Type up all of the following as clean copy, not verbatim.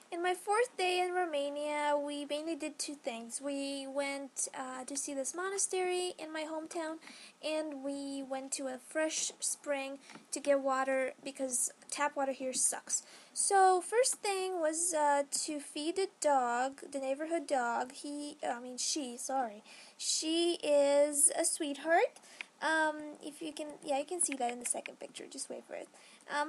In my fourth day in Romania, we mainly did two things. We went to see this monastery in my hometown, and we went to a fresh spring to get water because tap water here sucks. So first thing was to feed a dog, the neighborhood dog. She is a sweetheart. If you can, yeah, you can see that in the second picture. Just wait for it.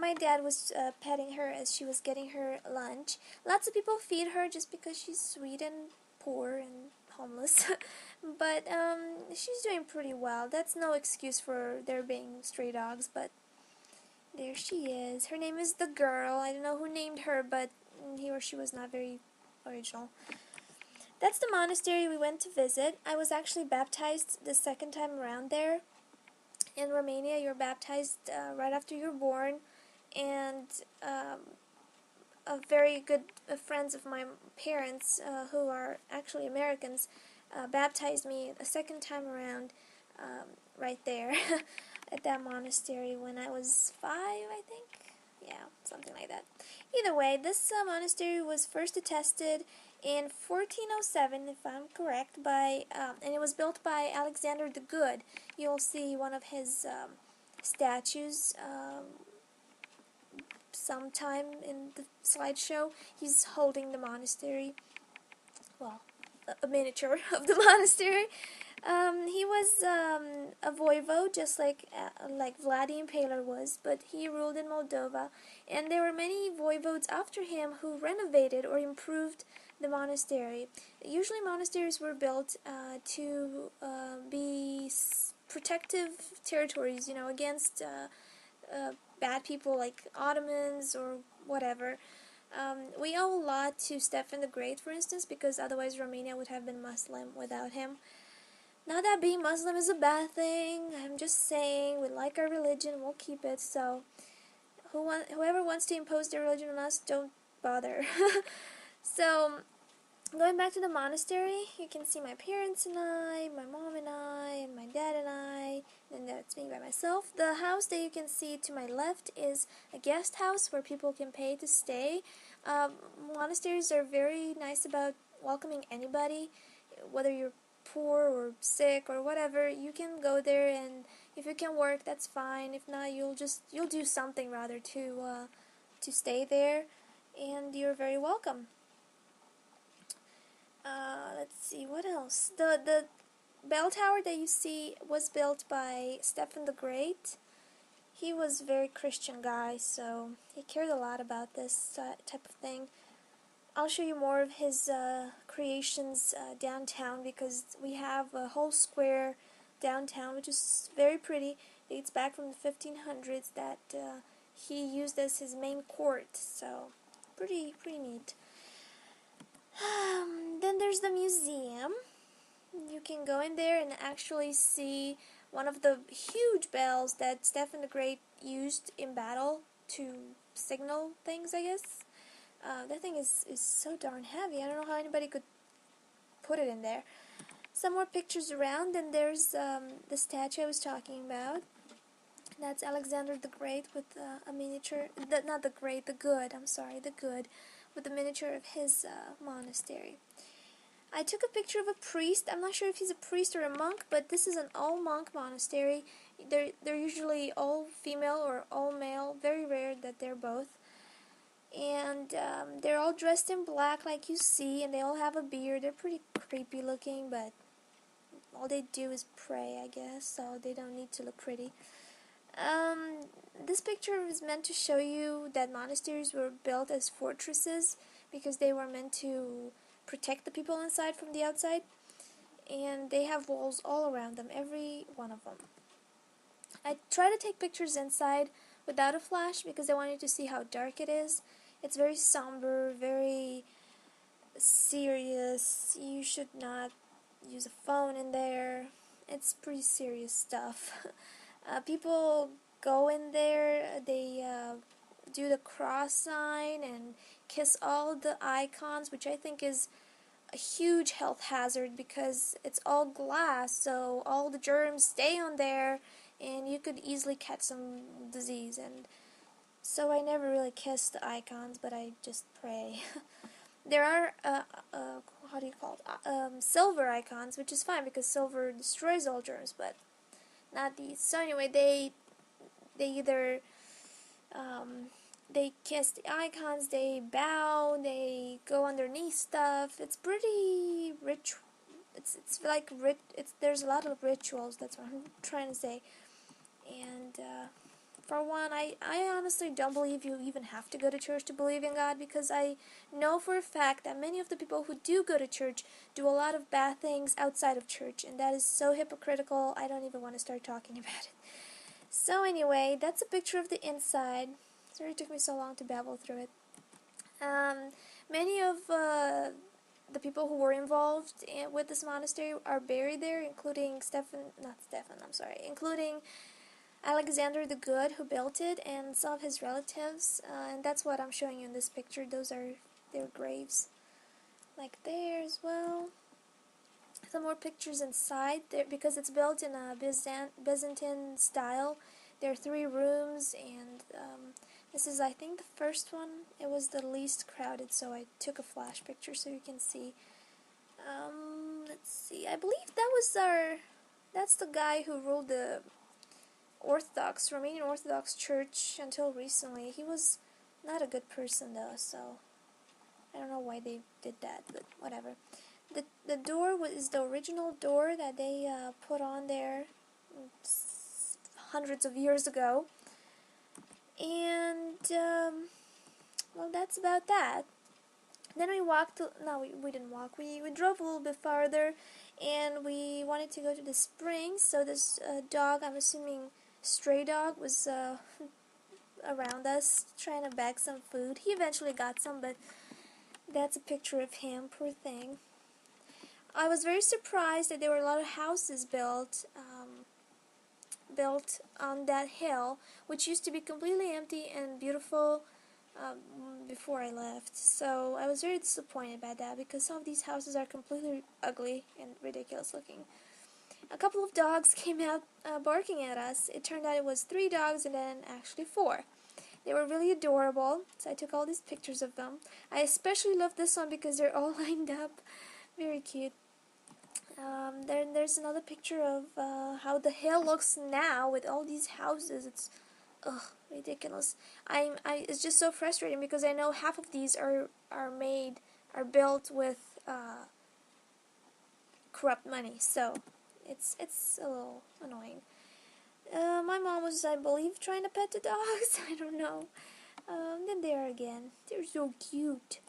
My dad was petting her as she was getting her lunch. Lots of people feed her just because she's sweet and poor and homeless. But she's doing pretty well. That's no excuse for there being stray dogs, but there she is. Her name is the girl. I don't know who named her, but he or she was not very original. That's the monastery we went to visit. I was actually baptized the second time around there. In Romania, you're baptized right after you're born, and a very good friends of my parents, who are actually Americans, baptized me a second time around right there at that monastery when I was 5, I think. Yeah, something like that. Either way, this monastery was first attested in 1407, if I'm correct, and it was built by Alexander the Good. You'll see one of his statues sometime in the slideshow. He's holding the monastery, well, a miniature of the monastery. He was a voivode, just like Vlad the Impaler was, but he ruled in Moldova, and there were many voivodes after him who renovated or improved the monastery. Usually monasteries were built to be protective territories, against bad people like Ottomans or whatever. We owe a lot to Stephen the Great, for instance, because otherwise Romania would have been Muslim without him. Not that being Muslim is a bad thing. I'm just saying we like our religion, we'll keep it. So whoever wants to impose their religion on us, don't bother. So going back to the monastery, you can see my parents and I, my mom and I, and my dad and I, and that's me by myself. The house that you can see to my left is a guest house where people can pay to stay. Monasteries are very nice about welcoming anybody, whether you're poor or sick or whatever. You can go there, and if you can work, that's fine. If not, you'll do something rather to stay there, and you're very welcome. Let's see, what else? The bell tower that you see was built by Stephen the Great. He was a very Christian guy, so he cared a lot about this type of thing. I'll show you more of his creations downtown, because we have a whole square downtown which is very pretty. It dates back from the 1500s that he used as his main court, so pretty neat. Then there's the museum. You can go in there and actually see one of the huge bells that Stephen the Great used in battle to signal things, I guess. That thing is so darn heavy. I don't know how anybody could put it in there. Some more pictures around, and there's the statue I was talking about. That's Alexander the Great with a miniature, not the Great, the Good, I'm sorry, the Good, with a miniature of his monastery. I took a picture of a priest. I'm not sure if he's a priest or a monk, but this is an all-monk monastery. They're usually all female or all male, very rare that they're both. And they're all dressed in black like you see, and they all have a beard. They're pretty creepy looking, but all they do is pray, I guess, so they don't need to look pretty. This picture is meant to show you that monasteries were built as fortresses because they were meant to protect the people inside from the outside, and they have walls all around them, every one of them. I try to take pictures inside without a flash because I wanted to see how dark it is. It's very somber, very serious. You should not use a phone in there. It's pretty serious stuff. People go in there, they do the cross sign and kiss all the icons, which I think is a huge health hazard because it's all glass, so all the germs stay on there and you could easily catch some disease. And so I never really kiss the icons, but I just pray. There are, how do you call it, silver icons, which is fine because silver destroys all germs, but not these. So anyway, they either, they kiss the icons, they bow, they go underneath stuff. It's pretty rich. It's like there's a lot of rituals. That's what I'm trying to say. And for one, I honestly don't believe you even have to go to church to believe in God, because I know for a fact that many of the people who do go to church do a lot of bad things outside of church, and that is so hypocritical. I don't even want to start talking about it. So anyway, that's a picture of the inside. Sorry it took me so long to babble through it. Many of the people who were involved with this monastery are buried there, including including Alexander the Good, who built it, and some of his relatives, and that's what I'm showing you in this picture. Those are their graves, like there as well. Some more pictures inside there, because it's built in a Byzantine style. There are 3 rooms, and this is, I think, the first one. It was the least crowded, so I took a flash picture so you can see. Let's see, I believe that's the guy who ruled the Romanian Orthodox Church until recently. He was not a good person though, so I don't know why they did that, but whatever. The door is the original door that they put on there hundreds of years ago, and well, that's about that. Then we walked. No, we didn't walk. We drove a little bit farther, and we wanted to go to the springs. So this dog, I'm assuming stray dog, was around us trying to bag some food. He eventually got some, but that's a picture of him. Poor thing. I was very surprised that there were a lot of houses built on that hill, which used to be completely empty and beautiful before I left. So I was very disappointed by that, because some of these houses are completely ugly and ridiculous looking. A couple of dogs came out barking at us. It turned out it was 3 dogs and then actually 4. They were really adorable, so I took all these pictures of them. I especially love this one because they're all lined up. Very cute. There's another picture of how the hill looks now with all these houses. It's ridiculous. It's just so frustrating because I know half of these are built with corrupt money. So it's a little annoying. My mom was, I believe, trying to pet the dogs. I don't know. Then there again. They're so cute.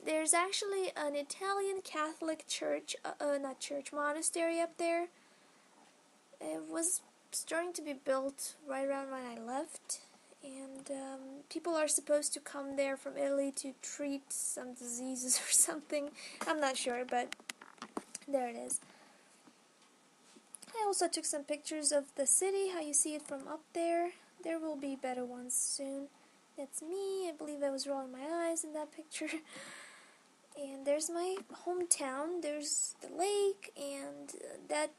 There's actually an Italian Catholic church, monastery up there. It was starting to be built right around when I left, and people are supposed to come there from Italy to treat some diseases or something. I'm not sure, but there it is. I also took some pictures of the city, how you see it from up there. There will be better ones soon. That's me. I believe I was rolling my eyes in that picture. And there's my hometown. There's the lake, and that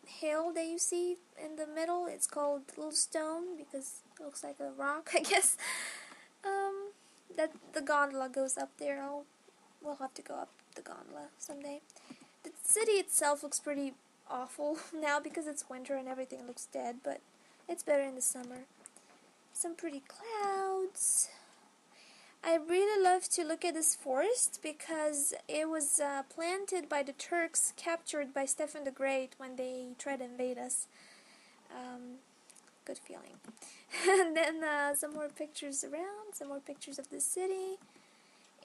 hill that you see in the middle, it's called Little Stone because it looks like a rock, I guess. That the gondola goes up there. We'll have to go up the gondola someday. The city itself looks pretty awful now because it's winter and everything looks dead, but it's better in the summer. Some pretty clouds. I really love to look at this forest because it was planted by the Turks, captured by Stephen the Great when they tried to invade us. Good feeling. And then some more pictures around, some more pictures of the city.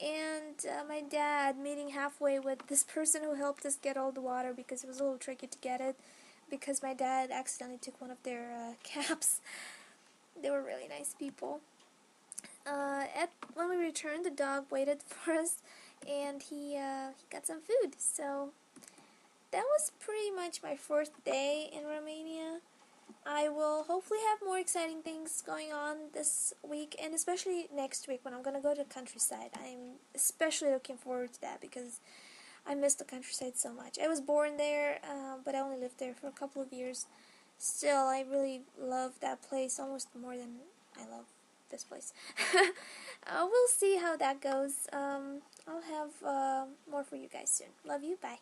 And my dad meeting halfway with this person who helped us get all the water because it was a little tricky to get it because my dad accidentally took one of their caps. They were really nice people. When we returned, the dog waited for us, and he got some food. So that was pretty much my 4th day in Romania. I will hopefully have more exciting things going on this week, and especially next week when I'm going to go to the countryside. I'm especially looking forward to that because I miss the countryside so much. I was born there, but I only lived there for a couple of years. Still, I really love that place almost more than I love this place. We'll see how that goes. I'll have more for you guys soon. Love you. Bye.